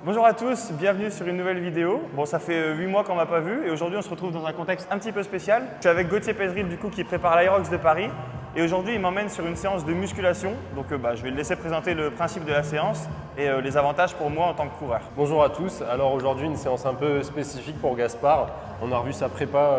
Bonjour à tous, bienvenue sur une nouvelle vidéo. Bon, ça fait 8 mois qu'on m'a pas vu et aujourd'hui on se retrouve dans un contexte un petit peu spécial. Je suis avec Gauthier Pézeril du coup qui prépare l'Aerox de Paris et aujourd'hui il m'emmène sur une séance de musculation. Donc je vais le laisser présenter le principe de la séance et les avantages pour moi en tant que coureur. Bonjour à tous, alors aujourd'hui une séance un peu spécifique pour Gaspard. On a revu sa prépa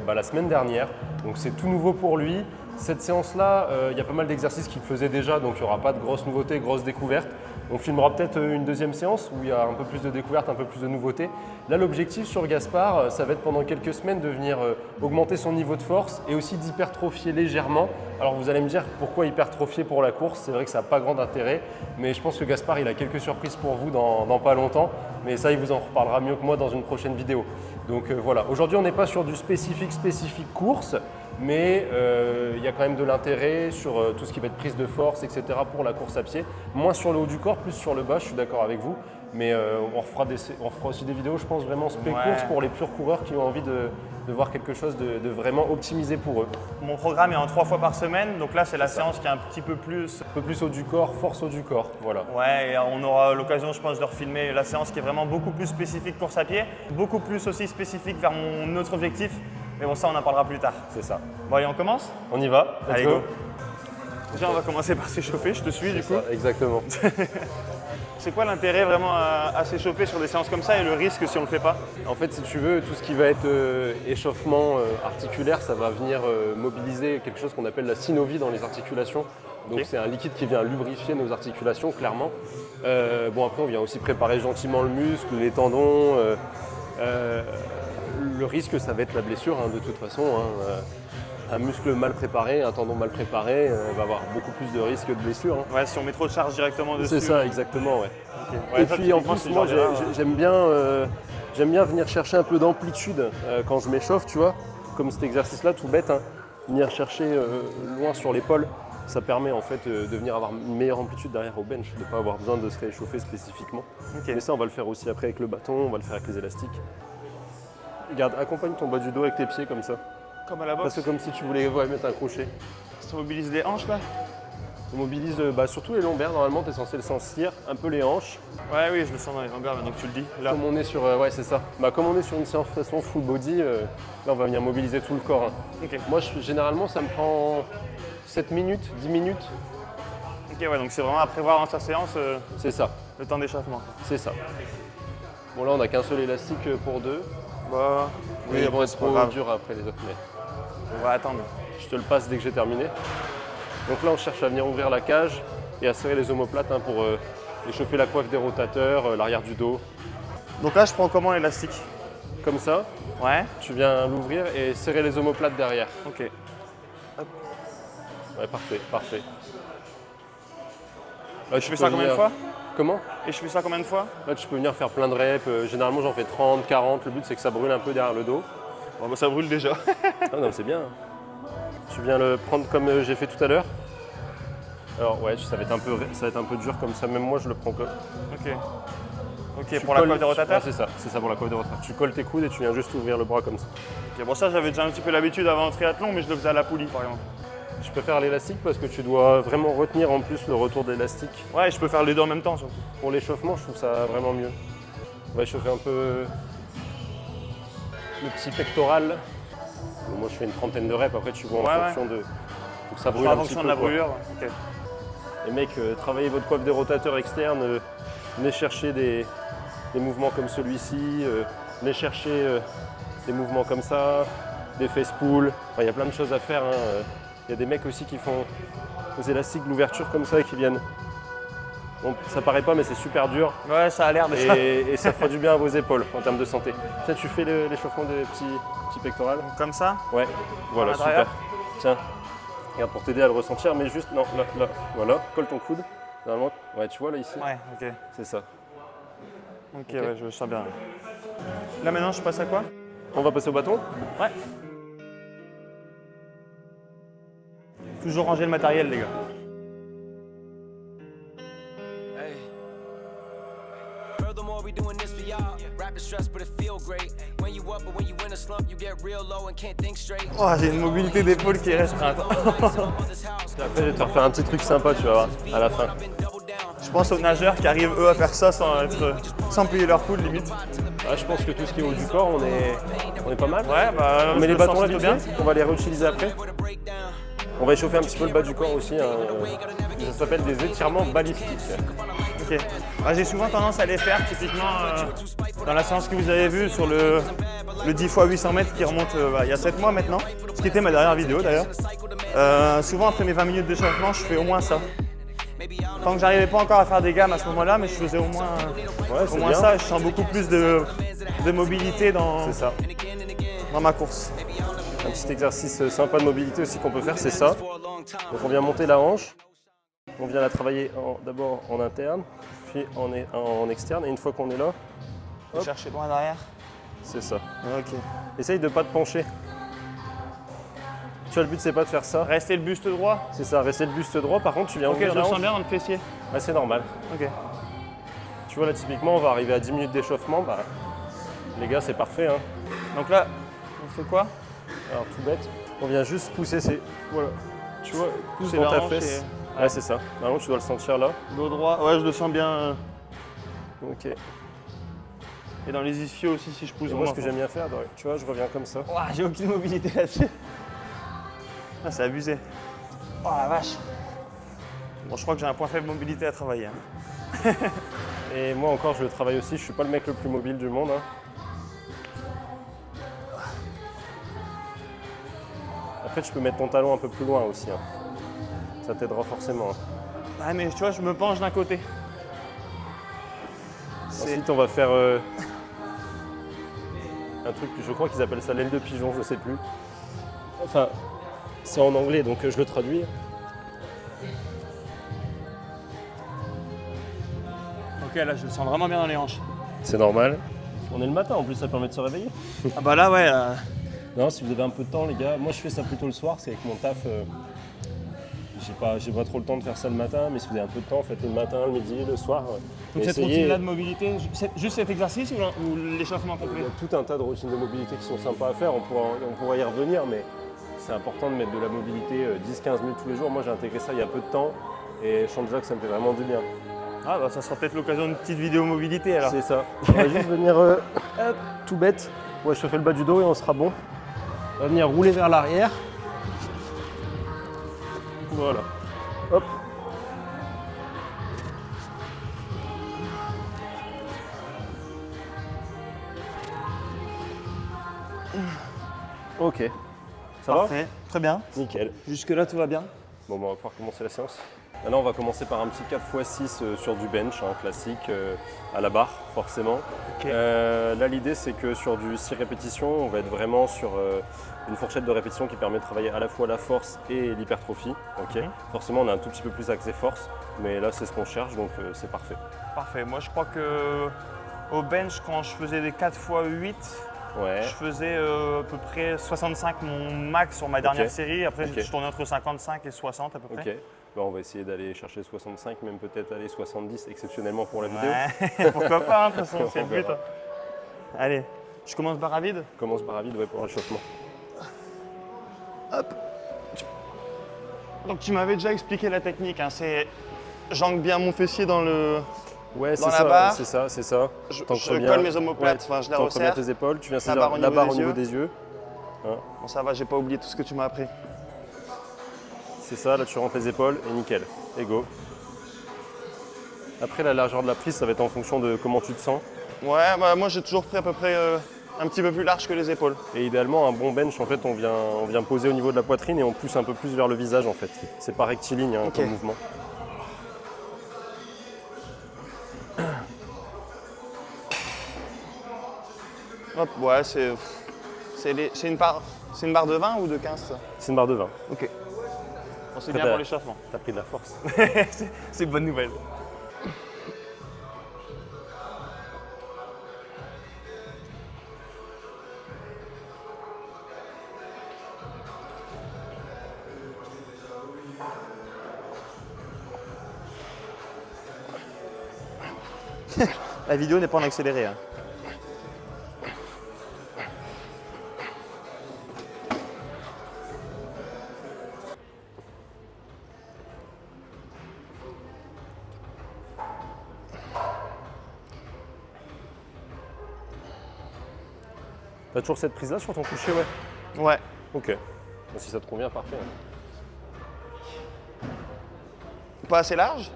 la semaine dernière, donc c'est tout nouveau pour lui. Cette séance-là, il y a pas mal d'exercices qu'il faisait déjà, donc il n'y aura pas de grosses nouveautés, grosses découvertes. On filmera peut-être une deuxième séance où il y a un peu plus de découvertes, un peu plus de nouveautés. Là, l'objectif sur Gaspard, ça va être pendant quelques semaines de venir augmenter son niveau de force et aussi d'hypertrophier légèrement. Alors vous allez me dire pourquoi hypertrophier pour la course, c'est vrai que ça n'a pas grand intérêt, mais je pense que Gaspard il a quelques surprises pour vous dans pas longtemps, mais ça il vous en reparlera mieux que moi dans une prochaine vidéo. Donc voilà, aujourd'hui on n'est pas sur du spécifique course, mais il y a quand même de l'intérêt sur tout ce qui va être prise de force, etc. pour la course à pied. Moins sur le haut du corps, plus sur le bas, je suis d'accord avec vous. Mais on refera aussi des vidéos, je pense, vraiment course pour les purs coureurs qui ont envie de voir quelque chose de vraiment optimisé pour eux. Mon programme est en 3 fois par semaine, donc là c'est la séance qui est un petit peu plus... Un peu plus haut du corps, force haut du corps, voilà. Ouais, et on aura l'occasion je pense de refilmer la séance qui est vraiment beaucoup plus spécifique course à pied, beaucoup plus aussi spécifique vers mon autre objectif. Mais bon, ça, on en parlera plus tard. C'est ça. Bon, allez, on commence? On y va. Allez, go. Déjà, on va commencer par s'échauffer. Je te suis, du coup. Ça, exactement. C'est quoi l'intérêt vraiment à s'échauffer sur des séances comme ça et le risque si on ne le fait pas? En fait, si tu veux, tout ce qui va être échauffement articulaire, ça va venir mobiliser quelque chose qu'on appelle la synovie dans les articulations. Donc c'est un liquide qui vient lubrifier nos articulations, clairement. Bon, après, on vient aussi préparer gentiment le muscle, les tendons. Le risque, ça va être la blessure, de toute façon. Un muscle mal préparé, un tendon mal préparé va avoir beaucoup plus de risques de blessure. Ouais, si on met trop de charge directement dessus. C'est ça, exactement, ouais. Okay. Ouais, et puis en plus, moi, j'aime bien venir chercher un peu d'amplitude quand je m'échauffe, tu vois. Comme cet exercice-là, tout bête, venir chercher loin sur l'épaule. Ça permet en fait de venir avoir une meilleure amplitude derrière au bench, de ne pas avoir besoin de se réchauffer spécifiquement. Mais ça, on va le faire aussi après avec le bâton, on va le faire avec les élastiques. Regarde, accompagne ton bas du dos avec tes pieds comme ça. Comme à la boxe. Parce que comme si tu voulais mettre un crochet. Ça mobilise les hanches là? On mobilise surtout les lombaires, normalement tu es censé le sentir, un peu les hanches. Ouais, oui, je le sens dans les lombaires maintenant que tu le dis. Là. Comme on est sur, c'est ça. Comme on est sur une séance façon full body, là on va venir mobiliser tout le corps. Okay. Moi généralement ça me prend 7 minutes, 10 minutes. Ok, ouais, donc c'est vraiment à prévoir dans sa séance c'est ça. Le temps d'échauffement. C'est ça. Bon là on n'a qu'un seul élastique pour deux. Bah, oui, ils vont être trop durs après les autres, mais on va attendre. Je te le passe dès que j'ai terminé. Donc là, on cherche à venir ouvrir la cage et à serrer les omoplates pour échauffer la coiffe des rotateurs, l'arrière du dos. Donc là, je prends comment l'élastique? Comme ça. Ouais. Tu viens l'ouvrir et serrer les omoplates derrière. Ok. Hop. Ouais, parfait, parfait. Là, je fais ça combien de fois? Comment? Et je fais ça combien de fois? Là, tu peux venir faire plein de reps. Généralement, j'en fais 30, 40. Le but, c'est que ça brûle un peu derrière le dos. Bon, bah, ça brûle déjà. Ah non, c'est bien. Tu viens le prendre comme j'ai fait tout à l'heure. Alors, ouais, ça va être un peu dur comme ça. Même moi, je le prends comme. Ok, pour la coiffe des rotateurs? Ouais, c'est ça pour la coiffe des rotateurs. Tu colles tes coudes et tu viens juste ouvrir le bras comme ça. Ok, bon, ça, j'avais déjà un petit peu l'habitude avant le triathlon, mais je le faisais à la poulie, par exemple. Je peux faire l'élastique parce que tu dois vraiment retenir en plus le retour de l'élastique. Ouais, je peux faire les deux en même temps surtout. Pour l'échauffement, je trouve ça vraiment mieux. On va échauffer un peu le petit pectoral. Bon, moi je fais une trentaine de reps, après tu vois en fonction de... Faut que ça brûle un petit peu. En fonction de la brûlure, ok. Les mecs, travaillez votre coiffe des rotateurs externes, venez chercher des mouvements comme celui-ci, venez chercher des mouvements comme ça, des face pulls. Enfin, il y a plein de choses à faire. Il y a des mecs aussi qui font aux élastiques de l'ouverture comme ça et qui viennent. Bon, ça paraît pas, mais c'est super dur. Ouais, ça a l'air de ça. Et ça fera du bien à vos épaules en termes de santé. Tiens, tu fais l'échauffement des petits pectorales. Comme ça? Ouais, voilà, super. Tiens, regarde pour t'aider à le ressentir, mais juste, non, là, voilà, colle ton coude. Normalement, ouais, tu vois là ici? Ouais, ok. C'est ça. Ok, ouais, je le sens bien. Là maintenant, je passe à quoi? On va passer au bâton? Ouais. Toujours ranger le matériel, les gars. Oh, j'ai une mobilité d'épaule qui est restreinte. Après, je vais te refaire un petit truc sympa, tu vas voir, à la fin. Je pense aux nageurs qui arrivent eux à faire ça sans sans plier leur coude limite. Ah, je pense que tout ce qui est haut du corps, on est pas mal. Ouais, bah, On met les je le bâtons sens là plutôt vite fait, on va les réutiliser après. On va échauffer un petit peu le bas du corps aussi. Ça s'appelle des étirements balistiques. Ok. Bah, j'ai souvent tendance à les faire, typiquement dans la séance que vous avez vue sur le 10 x 800 mètres qui remonte il y a 7 mois maintenant, ce qui était ma dernière vidéo d'ailleurs. Souvent après mes 20 minutes d'échauffement, je fais au moins ça. Tant que j'arrivais pas encore à faire des gammes à ce moment-là, mais je faisais au moins, bien. ça. Je sens beaucoup plus de mobilité dans ça. Ma course. Un petit exercice sympa de mobilité aussi qu'on peut faire, c'est ça. Donc on vient monter la hanche, on vient la travailler d'abord en interne, puis en externe, et une fois qu'on est là, Chercher loin derrière. c'est ça. Ok. Essaye de ne pas te pencher. Tu vois, le but c'est pas de faire ça. Rester le buste droit. C'est ça, rester le buste droit. Par contre, tu viens Ok, ouvrir je la le sens hanche. bien dans le fessier. Bah, c'est normal. Ok. Tu vois là, typiquement, on va arriver à 10 minutes d'échauffement. Bah, les gars, c'est parfait. Hein. Donc là, on fait quoi? Alors tout bête, on vient juste pousser voilà. Tu vois, pousse Pousser dans la ta hanche fesse. et- Ouais, c'est ça. Normalement, tu dois le sentir là. Dos droit. Ouais, je le sens bien. Ok. Et dans les ischios aussi, si je pousse. Et moi, ce que j'aime bien faire, tu vois, je reviens comme ça. Ouah, j'ai aucune mobilité là-dessus. Ah, c'est abusé. Oh la vache. Bon, je crois que j'ai un point faible mobilité à travailler. Hein. Et moi encore, je le travaille aussi. Je suis pas le mec le plus mobile du monde. Hein. Après, tu peux mettre ton talon un peu plus loin aussi. Hein. Ça t'aidera forcément. Hein. Ah, mais tu vois, je me penche d'un côté. Ensuite, on va faire un truc, je crois qu'ils appellent ça l'aile de pigeon, je sais plus. Enfin, c'est en anglais, donc je le traduis. Ok, là, je le sens vraiment bien dans les hanches. C'est normal. On est le matin, en plus, ça permet de se réveiller. Ah bah là, ouais. Non, si vous avez un peu de temps, les gars, moi je fais ça plutôt le soir, c'est avec mon taf. J'ai pas trop le temps de faire ça le matin, mais si vous avez un peu de temps, faites-le le matin, le midi, le soir. Donc cette routine-là de mobilité, juste cet exercice ou l'échauffement Il complet? y a tout un tas de routines de mobilité qui sont sympas à faire, on pourra y revenir, mais c'est important de mettre de la mobilité 10-15 minutes tous les jours. Moi j'ai intégré ça il y a peu de temps et je sens déjà que ça me fait vraiment du bien. Ah bah ça sera peut-être l'occasion d'une petite vidéo mobilité alors. C'est ça. On va juste venir tout bête. Ouais, je fais le bas du dos et on sera bon. On va venir rouler vers l'arrière. Voilà. Hop. Ok. Ça Parfait, très bien. va? Nickel. Jusque-là, tout va bien. Bon, bah, on va pouvoir commencer la séance. Maintenant, on va commencer par un petit 4x6 sur du bench, hein, classique, à la barre, forcément. Ok. Là, l'idée, c'est que sur du 6 répétitions, on va être vraiment sur une fourchette de répétition qui permet de travailler à la fois la force et l'hypertrophie. Okay. Forcément, on a un tout petit peu plus axé force, mais là, c'est ce qu'on cherche, donc c'est parfait. Parfait. Moi, je crois que au bench, quand je faisais des 4 x 8, Ouais. je faisais à peu près 65 mon max sur ma dernière série. Après, je tournais entre 55 et 60 à peu près. Ok. Bah, on va essayer d'aller chercher 65, même peut-être aller 70 exceptionnellement pour la vidéo. Ouais. Pourquoi pas, hein, de toute façon, c'est le but. Hein. Allez, je commence barre à vide. Commence par vide, ouais, pour l'échauffement. Hop. Donc tu m'avais déjà expliqué la technique, hein. C'est j'ancre bien mon fessier dans le. Ouais, Dans la barre. c'est ça, c'est ça. Je T'ancres bien. colle mes omoplates, enfin, je les t'ancres bien resserre. tes épaules, tu viens La barre saisir au la niveau barre au des niveau yeux. des yeux. Hein. Bon, ça va, j'ai pas oublié tout ce que tu m'as appris. C'est ça, là tu rentres les épaules et nickel. Et go. Après, la largeur de la prise, ça va être en fonction de comment tu te sens. Ouais, bah moi j'ai toujours pris à peu près un petit peu plus large que les épaules. Et idéalement, un bon bench, en fait, on vient poser au niveau de la poitrine et on pousse un peu plus vers le visage, en fait. C'est pas rectiligne hein, comme mouvement. Hop, ouais, c'est une barre de 20 ou de 15 ça? C'est une barre de 20. Ok. Bon, c'est bien pour l'échauffement. T'as pris de la force. C'est une bonne nouvelle. La vidéo n'est pas en accéléré. Hein. T'as toujours cette prise là sur ton coucher, ouais? Ouais. Ok. Bon, si ça te convient, parfait. Pas assez large?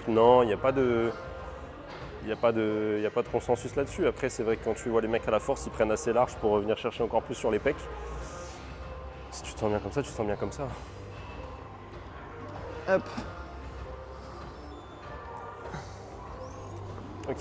Non, il n'y a pas de. Il n'y a pas de consensus là-dessus. Après, c'est vrai que quand tu vois les mecs à la force, ils prennent assez large pour venir chercher encore plus sur les pecs. Si tu te sens bien comme ça, tu te sens bien comme ça. Hop. Ok.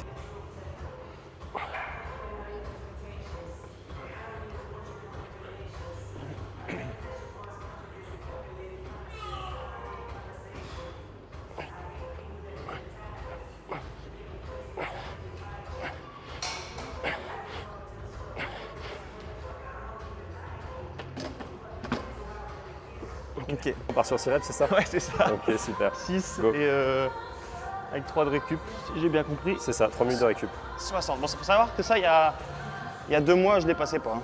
Ok. On part sur 6 reps, c'est ça? Ouais, c'est ça. Ok, super. 6 Go. et avec 3 de récup, si j'ai bien compris. C'est ça, 3 minutes de récup. 60. Bon, il faut savoir que ça, il y a 2 mois, je ne les passais pas. Hein.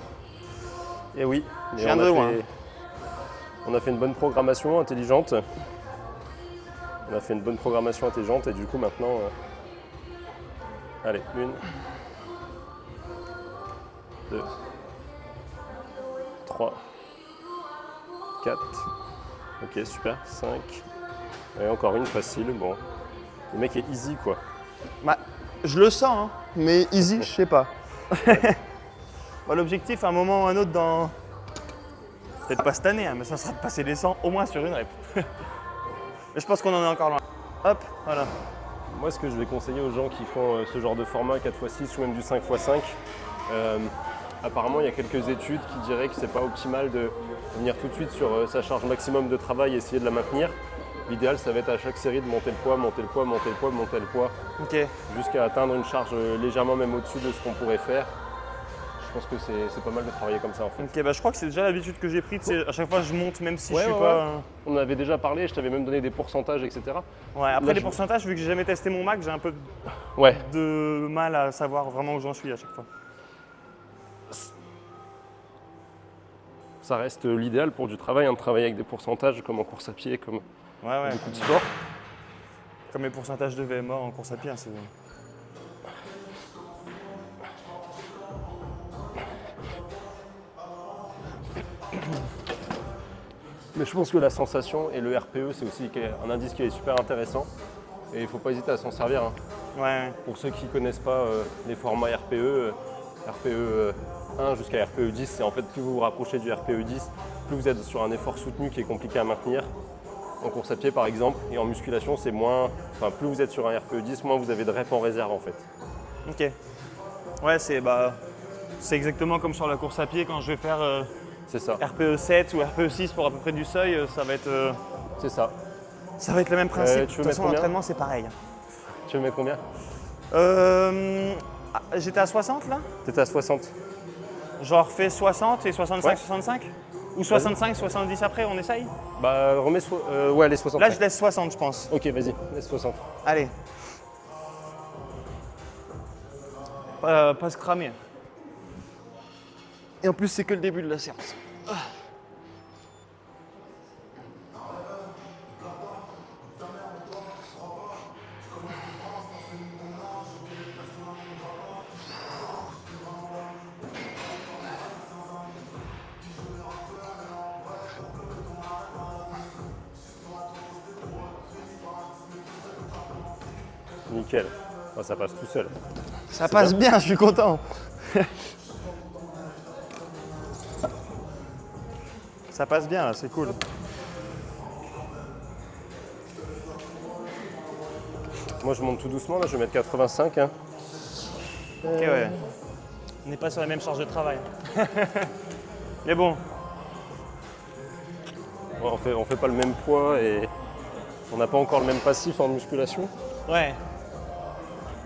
Et oui, mais Je viens de loin. On a fait une bonne programmation intelligente. On a fait une bonne programmation intelligente et du coup maintenant, allez, 1, 2, 3, 4, ok super, 5, et encore une facile, bon, le mec est easy quoi. Bah, je le sens, hein, mais easy, je sais pas. Bah, l'objectif, à un moment ou à un autre, dans. Peut-être pas cette année, hein, mais ça sera de passer les 100 au moins sur une rep. Mais je pense qu'on en est encore loin. Hop, voilà. Moi ce que je vais conseiller aux gens qui font ce genre de format 4x6 ou même du 5x5, apparemment il y a quelques études qui diraient que c'est pas optimal de venir tout de suite sur sa charge maximum de travail et essayer de la maintenir. L'idéal ça va être à chaque série de monter le poids, monter le poids, monter le poids, monter le poids, Ok. jusqu'à atteindre une charge légèrement même au-dessus de ce qu'on pourrait faire. Je pense que c'est pas mal de travailler comme ça en fait. Ok, bah je crois que c'est déjà l'habitude que j'ai prise. À chaque fois, je monte, même si je suis Ouais. pas. On en avait déjà parlé, je t'avais même donné des pourcentages, etc. Ouais, après Là, les je- pourcentages, vu que j'ai jamais testé mon Mac, j'ai un peu Ouais, de mal à savoir vraiment où j'en suis à chaque fois. ça reste l'idéal pour du travail, de travailler avec des pourcentages comme en course à pied, comme Ouais. beaucoup de sport. Comme les pourcentages de VMA en course à pied, hein, c'est. Mais je pense que la sensation et le RPE, c'est aussi un indice qui est super intéressant. Et il ne faut pas hésiter à s'en servir. Hein. Ouais. Pour ceux qui ne connaissent pas les formats RPE, RPE 1 jusqu'à RPE 10, c'est en fait plus vous vous rapprochez du RPE 10, plus vous êtes sur un effort soutenu qui est compliqué à maintenir. En course à pied par exemple, et en musculation, c'est moins. Enfin, plus vous êtes sur un RPE 10, moins vous avez de reps en réserve en fait. Ok. Ouais, c'est exactement comme sur la course à pied quand je vais faire C'est ça. RPE 7 ou RPE 6 pour à peu près du seuil, ça va être le même principe. tu De veux toute mettre façon, combien l'entraînement, c'est pareil. Tu veux mettre combien? J'étais à 60 là. T'étais à 60. Genre fait 60 et 65, Ouais. 65. Ou 65, 70 après, on essaye. Bah remets ouais, les 60. Là, je laisse 60, je pense. Ok, vas-y, laisse 60. Allez. Pas se cramer. Et en plus, c'est que le début de la séance. Nickel. Ah, ça passe tout seul. Ça passe bien, je suis content. Ça passe bien, là, c'est cool. Moi, je monte tout doucement, là, je vais mettre 85. Hein. Ok, ouais. On n'est pas sur la même charge de travail. Mais bon, On fait pas le même poids et on n'a pas encore le même passif en musculation. ouais.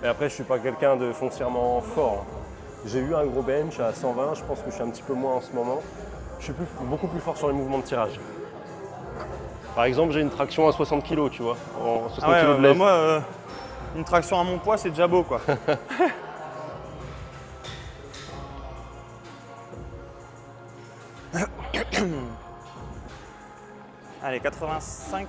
Et après, je suis pas quelqu'un de foncièrement fort. J'ai eu un gros bench à 120, je pense que je suis un petit peu moins en ce moment. Je suis beaucoup plus fort sur les mouvements de tirage. Par exemple, j'ai une traction à 60 kg, tu vois, en 60 Ah ouais, kg de lèvres. moi, une traction à mon poids, c'est déjà beau, quoi. Allez, 85.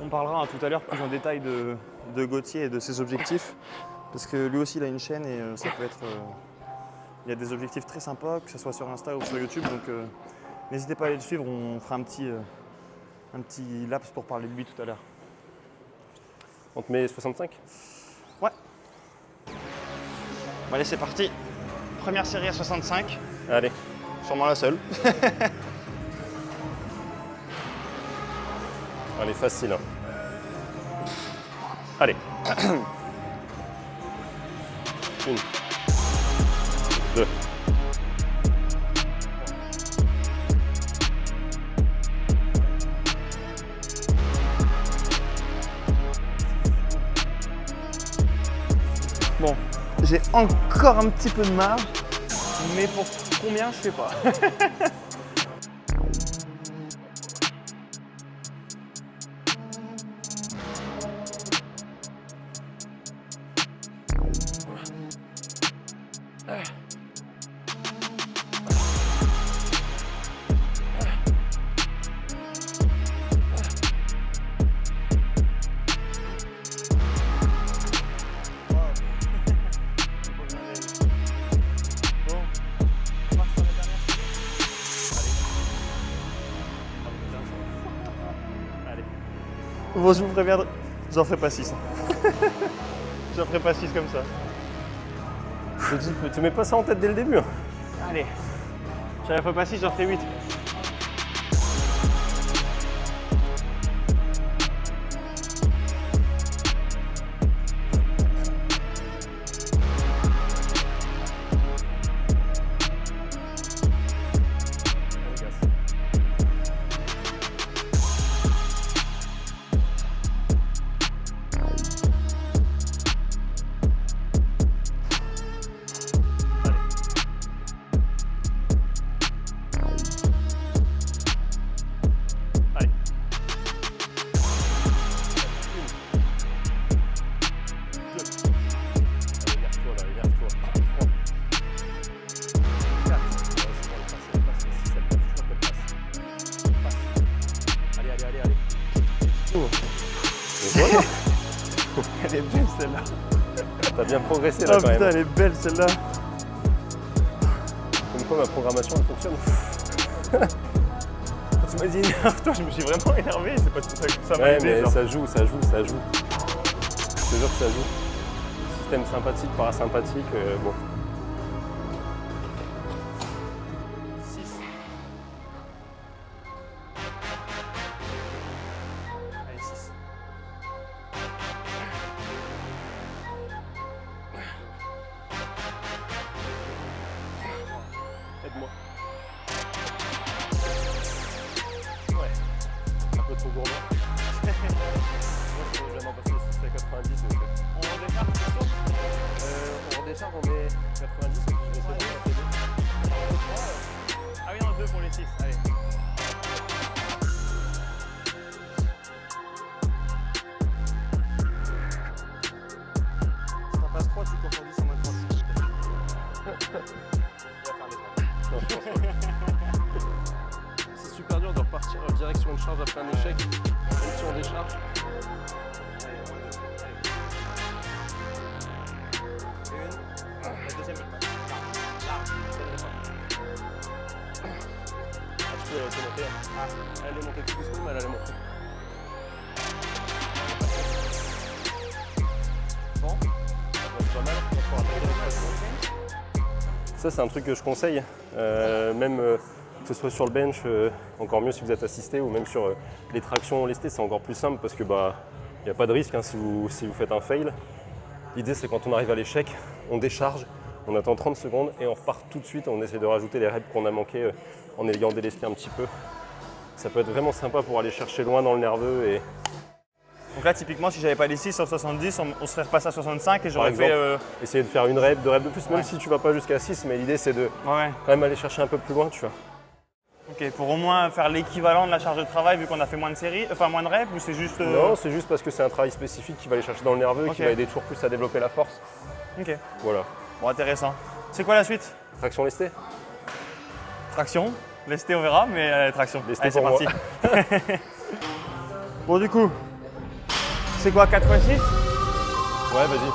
On parlera tout à l'heure plus en détail de Gauthier et de ses objectifs. Parce que lui aussi, il a une chaîne et ça peut être... il y a des objectifs très sympas, que ce soit sur Insta ou sur YouTube. Donc n'hésitez pas à aller le suivre, on fera un petit laps pour parler de lui tout à l'heure. On te met 65? Ouais. Bon, allez, c'est parti. Première série à 65. Allez. Sûrement la seule. Allez, facile. Hein. Allez. 1, 2. Bon, j'ai encore un petit peu de marge, mais pour combien, je sais pas. Bon, je vous préviens, j'en ferai pas 6. J'en ferai pas 6 comme ça. Je te dis, tu mets pas ça en tête dès le début. Hein. Allez, j'en ferai pas 6, j'en ferai 8. Elle est belle celle-là. T'as bien progressé là Oh quand putain, même. elle est belle celle-là. Comme quoi ma programmation elle fonctionne. Quand tu m'as dit énerve-toi, je me suis vraiment énervé. C'est pas tout ça que ça m'a Ouais, aidé. mais Genre. ça joue. Je te jure que ça joue. Système sympathique, parasympathique, bon. 6. Allez, 6. Aide-moi. Ouais. Un peu trop gourmand. Moi, je vais vraiment passer 6 à 90. Donc, On redémarre, c'est sûr. on redécharge, on met 90 et puis je vais essayer de passer 2. Ah oui, non, 2 pour les 6. Allez. Si t'en passes 3, tu cours sur 10 en moins de 36. Non, je pense pas. C'est super dur de repartir direct sur une charge après un échec, même si on décharge. La deuxième, elle passe. Ah, tu peux te monter. Ah, elle est montée tout doucement, mais elle allait monter. Bon. C'est pas mal. Pour attaquer les pressions. Ça, c'est un truc que je conseille, même que ce soit sur le bench, encore mieux si vous êtes assisté, ou même sur les tractions lestées, c'est encore plus simple parce que il n'y a pas de risque hein, si vous faites un fail. L'idée, c'est quand on arrive à l'échec, on décharge, on attend 30 secondes et on repart tout de suite, on essaie de rajouter les reps qu'on a manqué en ayant délesté un petit peu. Ça peut être vraiment sympa pour aller chercher loin dans le nerveux. Et Donc là, typiquement, si j'avais pas les 6 sur 70, on serait repassé à 65 et par j'aurais exemple, fait. essayer de faire une rep, deux reps de plus, même Ouais. si tu vas pas jusqu'à 6, mais l'idée, c'est de Ouais. quand même aller chercher un peu plus loin, tu vois. Ok, pour au moins faire l'équivalent de la charge de travail vu qu'on a fait moins de séries, enfin moins de reps ou c'est juste. Non, c'est juste parce que c'est un travail spécifique qui va aller chercher dans le nerveux et Ok. qui va aider toujours plus à développer la force. Ok. Voilà. Bon, intéressant. C'est quoi la suite? Traction lestée. Traction. Lesté, on verra, mais traction. Lesté Allez, c'est pour parti. Bon, du coup, C'est quoi, 4x6? Ouais, vas-y.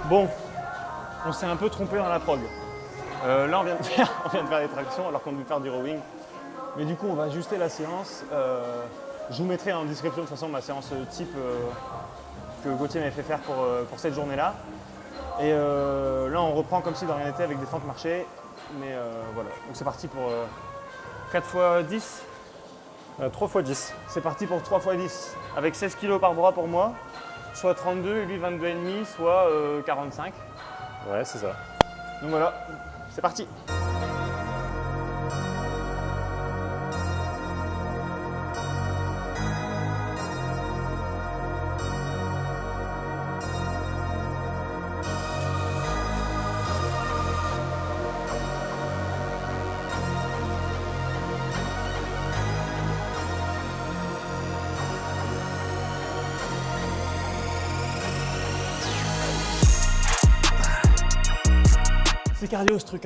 Bon, on s'est un peu trompé dans la prog. Là, on vient de faire des tractions alors qu'on devait faire du rowing. Mais du coup, on va ajuster la séance. Je vous mettrai en description de toute façon ma séance type que Gauthier m'avait fait faire pour cette journée-là. Et là, on reprend comme si de rien n'était avec des fentes marchées. Mais voilà, donc c'est parti pour 4 x 10. 3 x 10. C'est parti pour 3 x 10. Avec 16 kg par bras pour moi, soit 32 et lui 22,5, soit 45. Ouais, c'est ça. Donc voilà, c'est parti. C'est cardio ce truc.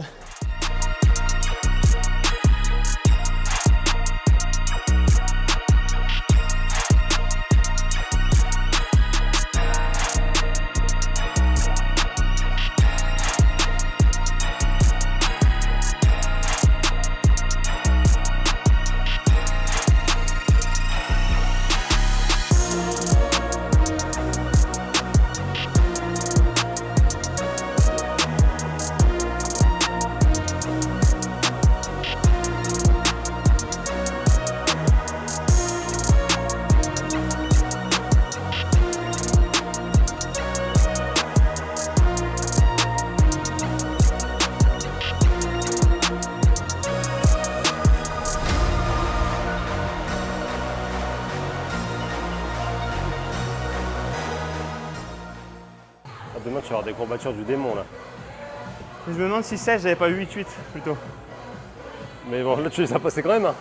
Demain, tu vas avoir des courbatures du démon là. Je me demande si 16, j'avais pas 8-8 plutôt. Mais bon, là, tu les as passés quand même. Hein.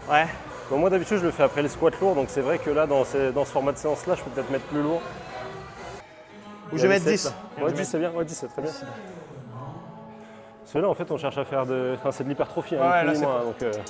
Ouais. Bon, moi, d'habitude, je le fais après les squats lourds, donc c'est vrai que là, dans ce format de séance là, je peux peut-être mettre plus lourd. Ou je vais mettre 10. Ouais, 10 c'est bien, ouais, 10 c'est très bien. Parce que là, en fait, on cherche à faire de. Enfin, c'est de l'hypertrophie, hein, Ouais, là, ni c'est moins, pas- donc.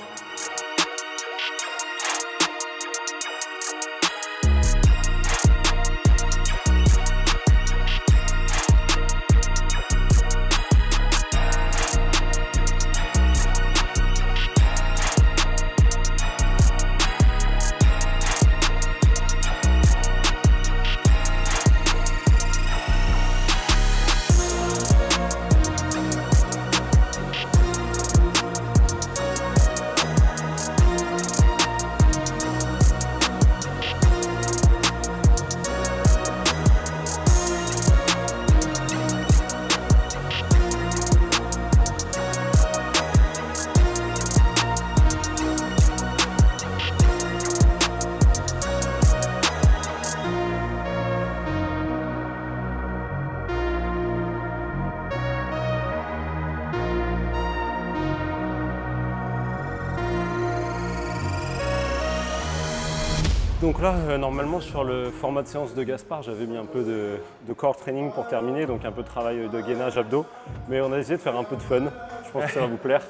Donc là, normalement sur le format de séance de Gaspard, j'avais mis un peu de core training pour terminer, donc un peu de travail de gainage abdos. Mais on a essayé de faire un peu de fun, je pense que ça va vous plaire.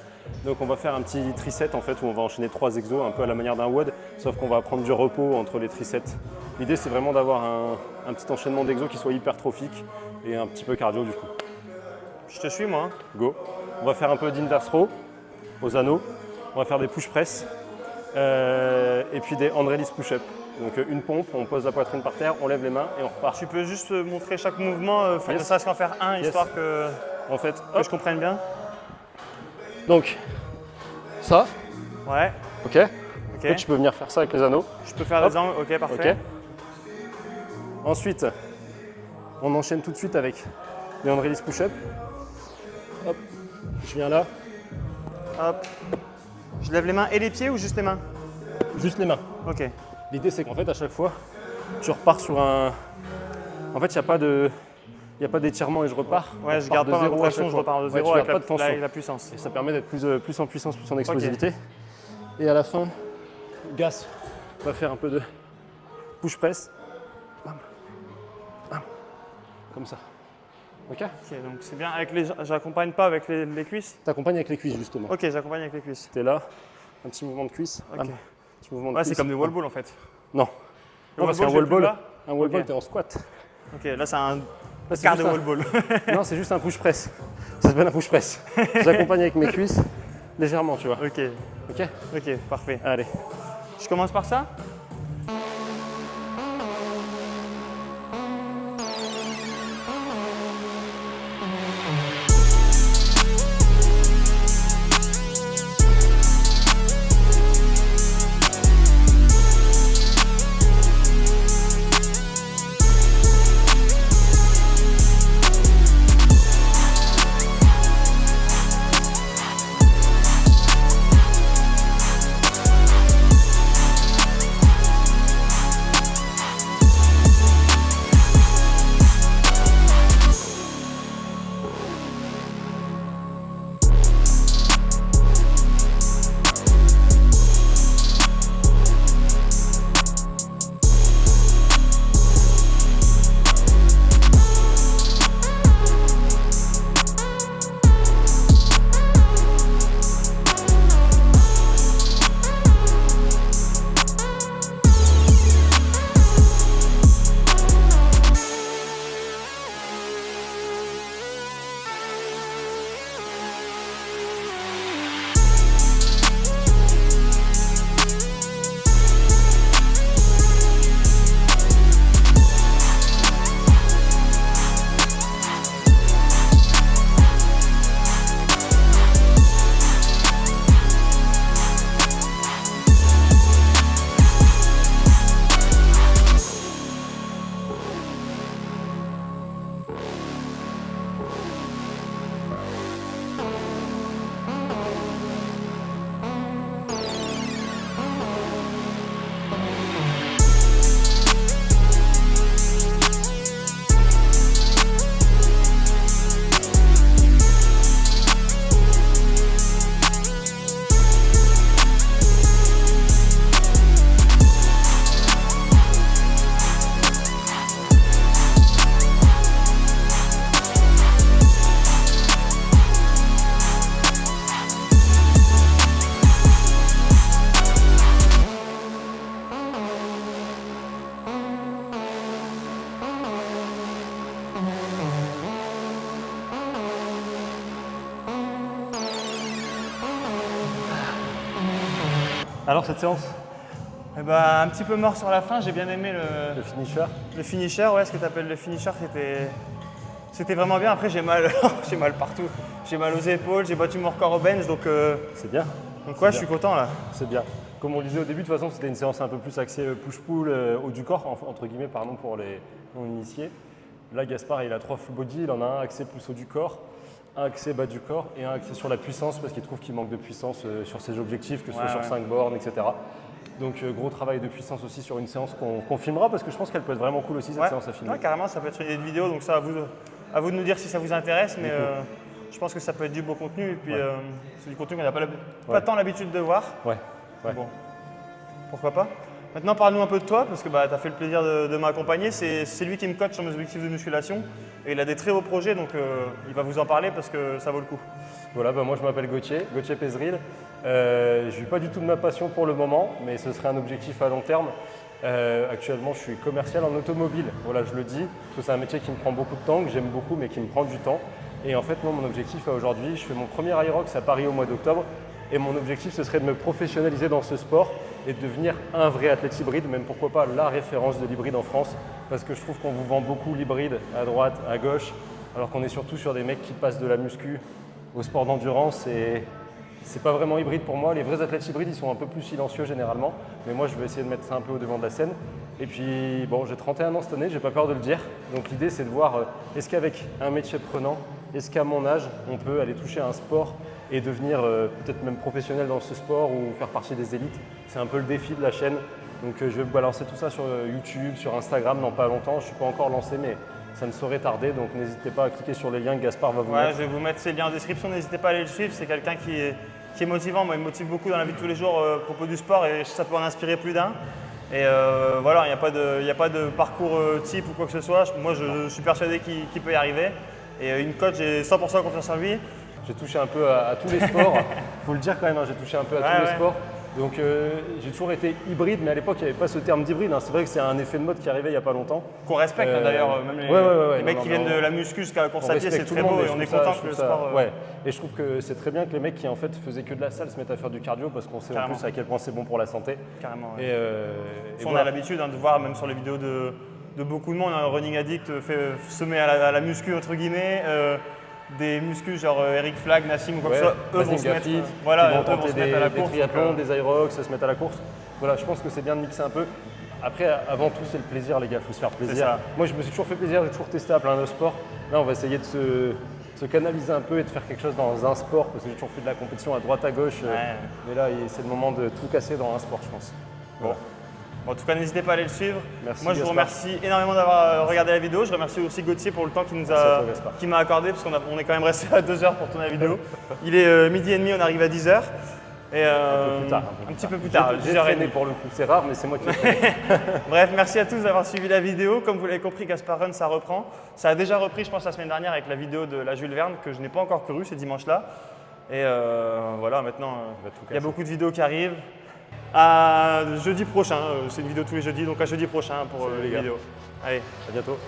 Donc on va faire un petit triset en fait où on va enchaîner 3 exos, un peu à la manière d'un WOD, sauf qu'on va prendre du repos entre les trisets. L'idée c'est vraiment d'avoir un petit enchaînement d'exos qui soit hypertrophique et un petit peu cardio du coup. Je te suis moi. Go. On va faire un peu d'inverse row aux anneaux, on va faire des push press et puis des hand release push-up. Donc une pompe, on pose la poitrine par terre, on lève les mains et on repart. Tu peux juste montrer chaque mouvement, ne serait-ce qu'en faire un, histoire que je comprenne bien. Donc, ça, ouais. ok. Après, tu peux venir faire ça avec les anneaux. Je peux faire des angles, ok, parfait. Okay. Ensuite, on enchaîne tout de suite avec les hand release push-up. Hop, je viens là. Hop. Je lève les mains et les pieds ou juste les mains? Juste les mains. Ok. L'idée, c'est qu'en fait, à chaque fois, tu repars sur un... En fait, il n'y a pas d'étirement et je repars. Ouais, je garde pas ma progression, je repars de zéro avec la puissance. Et ça permet d'être plus en puissance, plus en explosivité. Okay. Et à la fin, Gas va faire un peu de push press. Bam. Bam. Comme ça. Ok, donc c'est bien. J'accompagne pas avec les cuisses? T'accompagnes avec les cuisses justement. Ok, j'accompagne avec les cuisses. T'es là, un petit mouvement de cuisse. Ok. Petit mouvement de cuisse. C'est comme des wall balls en fait. Non. Non, parce qu'un wall ball, t'es en squat. Ok, là c'est un quart de wall ball. Non, c'est juste un push press. Ça s'appelle un push press. J'accompagne avec mes cuisses légèrement, tu vois. Ok. Ok. Ok, parfait. Allez. Je commence par ça? Alors cette séance? Un petit peu mort sur la fin, j'ai bien aimé le finisher. Le finisher, ouais, ce que tu appelles le finisher, c'était vraiment bien. Après j'ai mal, j'ai mal partout. J'ai mal aux épaules, j'ai battu mon record au bench, donc c'est bien. Donc ouais, je suis content là. C'est bien. Comme on le disait au début, de toute façon, c'était une séance un peu plus axée push-pull, haut du corps, entre guillemets, pardon, pour les non-initiés. Là, Gaspard, il a 3 full body, il en a un axé plus haut du corps, un axé bas du corps et un axé sur la puissance parce qu'il trouve qu'il manque de puissance sur ses objectifs, que ce soit sur 5 bornes, etc. Donc gros travail de puissance aussi sur une séance qu'on filmera parce que je pense qu'elle peut être vraiment cool aussi cette séance à filmer. Ouais, carrément, ça peut être une idée de vidéo, donc ça à vous de nous dire si ça vous intéresse, mais je pense que ça peut être du beau contenu et puis c'est du contenu qu'on n'a pas tant l'habitude de voir. Ouais. Bon, pourquoi pas. Maintenant, parle-nous un peu de toi, parce que tu as fait le plaisir de m'accompagner. C'est lui qui me coach sur mes objectifs de musculation. Et il a des très beaux projets, donc il va vous en parler parce que ça vaut le coup. Voilà, moi je m'appelle Gauthier Pézeril. Je ne vis pas du tout de ma passion pour le moment, mais ce serait un objectif à long terme. Actuellement, je suis commercial en automobile. Voilà, je le dis, parce que c'est un métier qui me prend beaucoup de temps, que j'aime beaucoup, mais qui me prend du temps. Et en fait, moi, mon objectif aujourd'hui, je fais mon premier Aerox à Paris au mois d'octobre. Et mon objectif, ce serait de me professionnaliser dans ce sport et de devenir un vrai athlète hybride, même pourquoi pas la référence de l'hybride en France. Parce que je trouve qu'on vous vend beaucoup l'hybride à droite, à gauche, alors qu'on est surtout sur des mecs qui passent de la muscu au sport d'endurance. Et c'est pas vraiment hybride pour moi. Les vrais athlètes hybrides, ils sont un peu plus silencieux généralement. Mais moi, je vais essayer de mettre ça un peu au devant de la scène. Et puis, bon, j'ai 31 ans cette année, j'ai pas peur de le dire. Donc l'idée, c'est de voir est-ce qu'avec un métier prenant, est-ce qu'à mon âge, on peut aller toucher à un sport et devenir peut-être même professionnel dans ce sport ou faire partie des élites. C'est un peu le défi de la chaîne. Donc je vais vous balancer tout ça sur YouTube, sur Instagram dans pas longtemps. Je ne suis pas encore lancé, mais ça ne saurait tarder. Donc n'hésitez pas à cliquer sur les liens que Gaspard va vous mettre. Je vais vous mettre ces liens en description. N'hésitez pas à aller le suivre. C'est quelqu'un qui est motivant. Moi, il me motive beaucoup dans la vie de tous les jours à propos du sport et ça peut en inspirer plus d'un. Et voilà, il n'y a pas de parcours type ou quoi que ce soit. Moi, je suis persuadé qu'il peut y arriver. Et une coach, j'ai 100% confiance en lui. J'ai touché un peu à tous les sports. Il faut le dire quand même, hein, j'ai touché un peu à tous les sports. Donc j'ai toujours été hybride, mais à l'époque, il n'y avait pas ce terme d'hybride. Hein. C'est vrai que c'est un effet de mode qui est arrivé il n'y a pas longtemps. Qu'on respecte d'ailleurs, même les mecs qui viennent de la muscu jusqu'à la course à pied, c'est très beau et on est content que le sport… Et je trouve que c'est très bien que les mecs qui en fait faisaient que de la salle se mettent à faire du cardio parce qu'on sait en plus à quel point c'est bon pour la santé. Carrément. Et on a l'habitude de voir même sur les vidéos de beaucoup de monde, un running addict se met à la muscu entre guillemets. Des muscus genre Eric Flag, Nassim ou quoi que ce soit, eux vont se mettre, à la course. Des triathlons, des Aerox, se mettre à la course. Voilà, je pense que c'est bien de mixer un peu. Après, avant tout, c'est le plaisir, les gars, il faut se faire plaisir. Moi, je me suis toujours fait plaisir, j'ai toujours testé à plein de sports. Là, on va essayer de se canaliser un peu et de faire quelque chose dans un sport, parce que j'ai toujours fait de la compétition à droite, à gauche. Mais là, c'est le moment de tout casser dans un sport, je pense. Voilà. Bon, en tout cas, n'hésitez pas à aller le suivre. Merci, moi, je vous remercie énormément d'avoir regardé la vidéo. Je remercie aussi Gauthier pour le temps qu'il m'a accordé, parce qu'on est quand même resté à 2 heures pour tourner la vidéo. Il est 12h30, on arrive à 10h. Et un petit peu plus tard. J'ai traîné pour le coup, c'est rare, mais c'est moi qui l'ai traîné. Bref, merci à tous d'avoir suivi la vidéo. Comme vous l'avez compris, Gaspard Run, ça reprend. Ça a déjà repris, je pense, la semaine dernière avec la vidéo de la Jules Verne, que je n'ai pas encore couru, c'est dimanche-là. Et voilà, maintenant, il y a beaucoup de vidéos qui arrivent. À jeudi prochain, c'est une vidéo tous les jeudis, donc à jeudi prochain pour les vidéos. Allez, à bientôt.